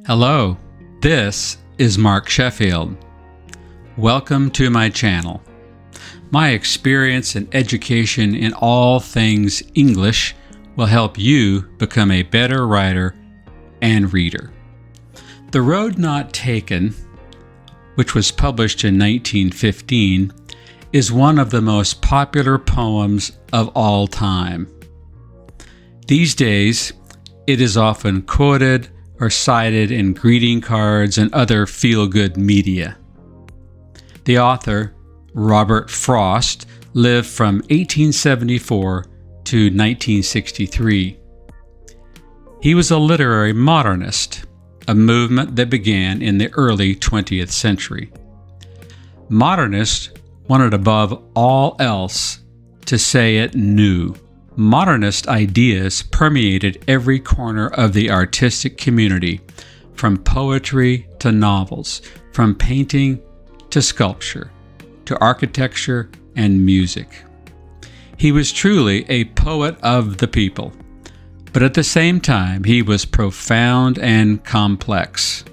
Hello, this is Mark Sheffield. Welcome to my channel. My experience and education in all things English will help you become a better writer and reader. The Road Not Taken, which was published in 1915, is one of the most popular poems of all time. These days, it is often quoted or cited in greeting cards and other feel-good media. The author, Robert Frost, lived from 1874 to 1963. He was a literary modernist, a movement that began in the early 20th century. Modernists wanted above all else to say it new. Modernist ideas permeated every corner of the artistic community, from poetry to novels, from painting to sculpture, to architecture and music. He was truly a poet of the people, but at the same time he was profound and complex.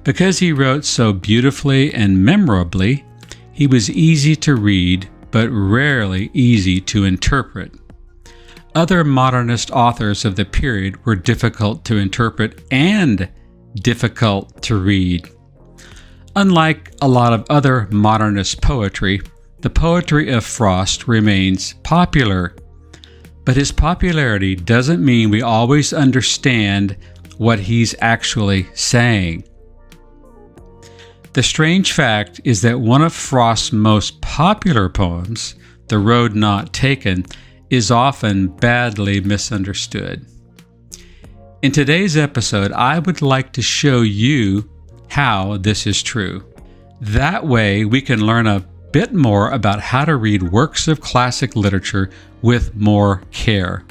Because he wrote so beautifully and memorably, he was easy to read, but rarely easy to interpret. Other modernist authors of the period were difficult to interpret and difficult to read. Unlike a lot of other modernist poetry, the poetry of Frost remains popular. But his popularity doesn't mean we always understand what he's actually saying. The strange fact is that one of Frost's most popular poems, The Road Not Taken, is often badly misunderstood. In today's episode, I would like to show you how this is true. That way, we can learn a bit more about how to read works of classic literature with more care.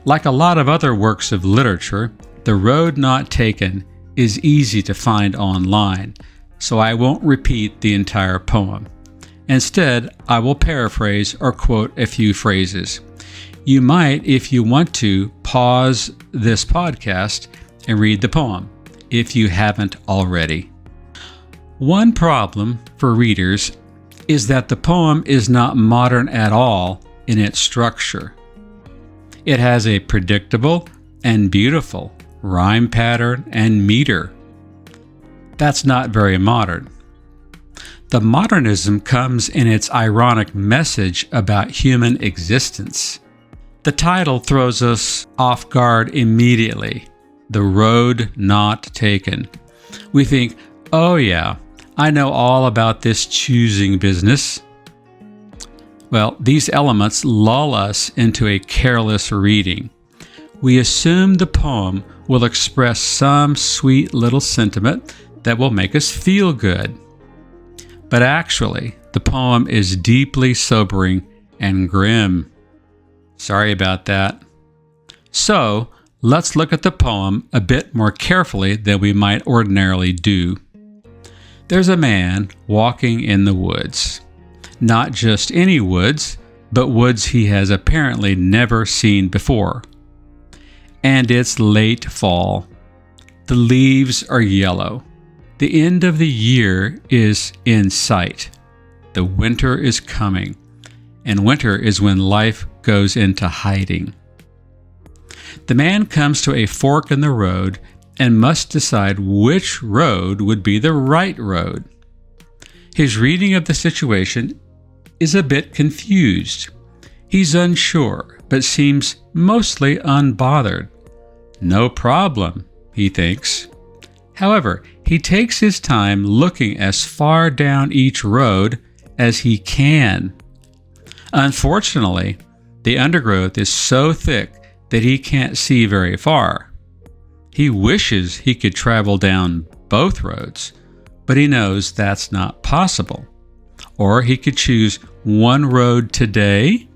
Like a lot of other works of literature, The Road Not Taken is easy to find online, so I won't repeat the entire poem. Instead, I will paraphrase or quote a few phrases. You might, if you want to, pause this podcast and read the poem, if you haven't already. One problem for readers is that the poem is not modern at all in its structure. It has a predictable and beautiful rhyme pattern and meter. That's not very modern. The modernism comes in its ironic message about human existence. The title throws us off guard immediately. The Road Not Taken. We think, oh yeah, I know all about this choosing business. Well, these elements lull us into a careless reading. We assume the poem will express some sweet little sentiment that will make us feel good. But actually, the poem is deeply sobering and grim. Sorry about that. So, let's look at the poem a bit more carefully than we might ordinarily do. There's a man walking in the woods. Not just any woods, but woods he has apparently never seen before. And it's late fall. The leaves are yellow. The end of the year is in sight. The winter is coming, and winter is when life goes into hiding. The man comes to a fork in the road and must decide which road would be the right road. His reading of the situation is a bit confused. He's unsure, but seems mostly unbothered. No problem, he thinks. However, he takes his time looking as far down each road as he can. Unfortunately, the undergrowth is so thick that he can't see very far. He wishes he could travel down both roads, but he knows that's not possible. Or he could choose one road today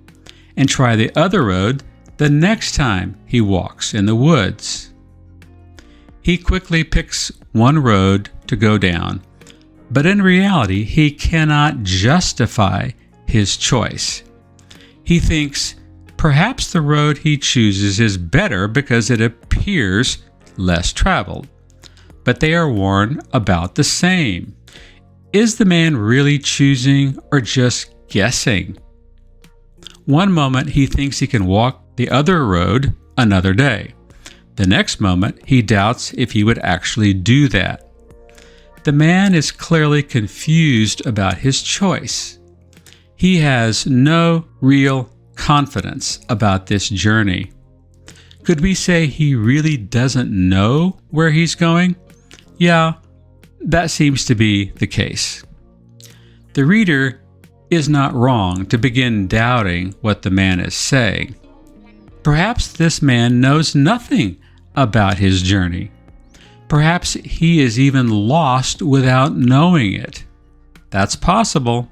and try the other road the next time he walks in the woods. He quickly picks one road to go down, but in reality, he cannot justify his choice. He thinks perhaps the road he chooses is better because it appears less traveled. but they are worn about the same. Is the man really choosing or just guessing? One moment he thinks he can walk the other road another day. The next moment he doubts if he would actually do that. The man is clearly confused about his choice. He has no real confidence about this journey. Could we say he really doesn't know where he's going? Yeah, that seems to be the case. The reader is not wrong to begin doubting what the man is saying. Perhaps this man knows nothing about his journey. Perhaps he is even lost without knowing it. That's possible.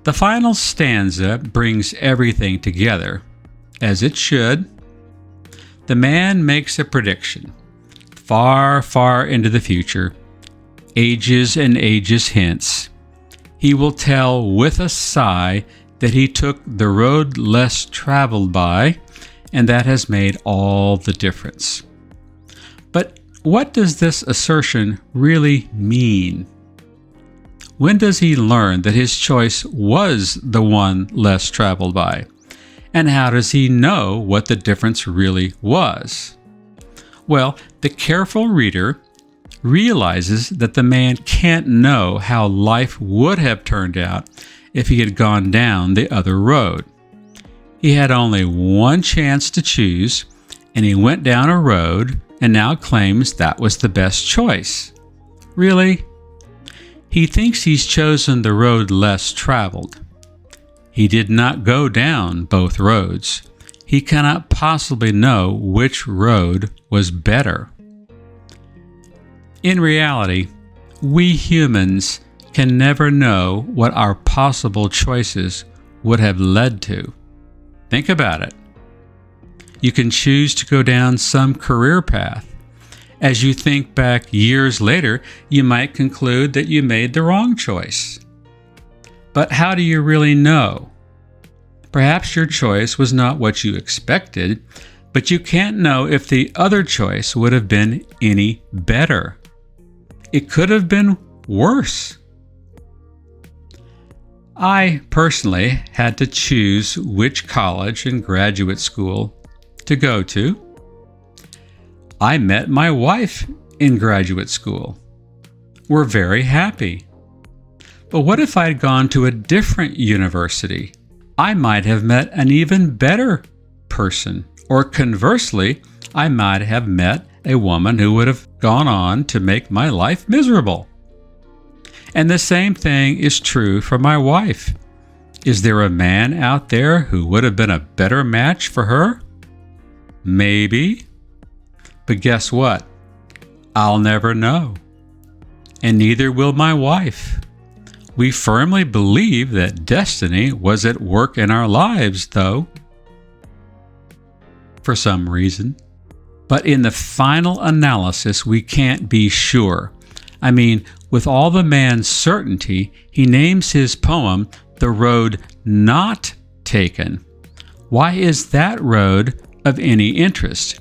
The final stanza brings everything together, as it should. The man makes a prediction, far, far into the future, ages and ages hence. He will tell with a sigh that he took the road less traveled by, and that has made all the difference. But what does this assertion really mean? When does he learn that his choice was the one less traveled by? And how does he know what the difference really was? Well, the careful reader realizes that the man can't know how life would have turned out if he had gone down the other road. He had only one chance to choose, and he went down a road and now claims that was the best choice. Really? He thinks he's chosen the road less traveled. He did not go down both roads. He cannot possibly know which road was better. In reality, we humans can never know what our possible choices would have led to. Think about it. You can choose to go down some career path. As you think back years later, you might conclude that you made the wrong choice. But how do you really know? Perhaps your choice was not what you expected, but you can't know if the other choice would have been any better. It could have been worse. I personally had to choose which college and graduate school to go to. I met my wife in graduate school. We're very happy. But what if I'd gone to a different university? I might have met an even better person. Or conversely, I might have met a woman who would have gone on to make my life miserable. And the same thing is true for my wife. Is there a man out there who would have been a better match for her? Maybe. But guess what? I'll never know. And neither will my wife. We firmly believe that destiny was at work in our lives, though, for some reason. But in the final analysis, we can't be sure. I mean, with all the man's certainty, he names his poem The Road Not Taken. Why is that road of any interest?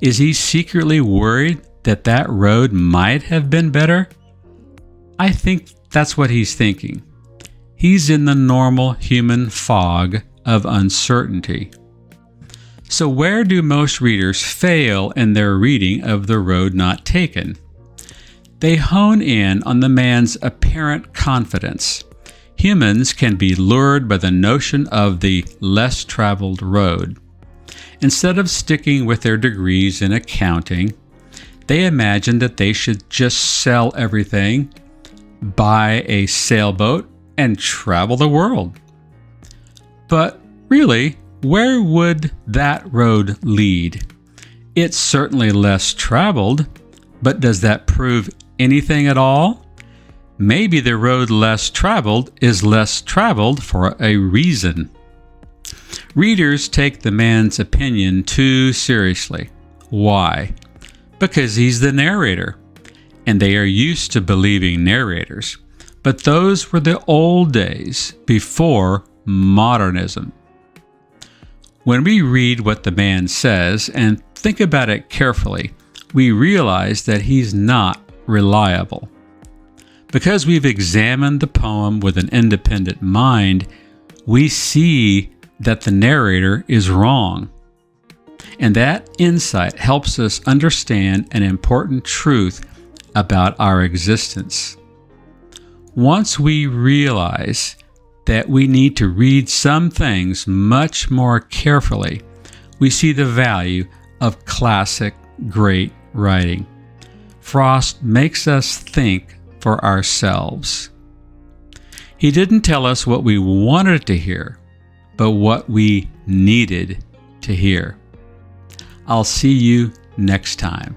Is he secretly worried that that road might have been better? I think that's what he's thinking. He's in the normal human fog of uncertainty. So where do most readers fail in their reading of The Road Not Taken? They hone in on the man's apparent confidence. Humans can be lured by the notion of the less traveled road. Instead of sticking with their degrees in accounting, they imagine that they should just sell everything, buy a sailboat, and travel the world. But really, where would that road lead? It's certainly less traveled, but does that prove anything at all? Maybe the road less traveled is less traveled for a reason. Readers take the man's opinion too seriously. Why? Because he's the narrator, and they are used to believing narrators. But those were the old days before modernism. When we read what the man says and think about it carefully, we realize that he's not reliable. Because we've examined the poem with an independent mind, we see that the narrator is wrong. And that insight helps us understand an important truth about our existence. Once we realize that we need to read some things much more carefully, we see the value of classic great writing. Frost makes us think for ourselves. He didn't tell us what we wanted to hear, but what we needed to hear. I'll see you next time.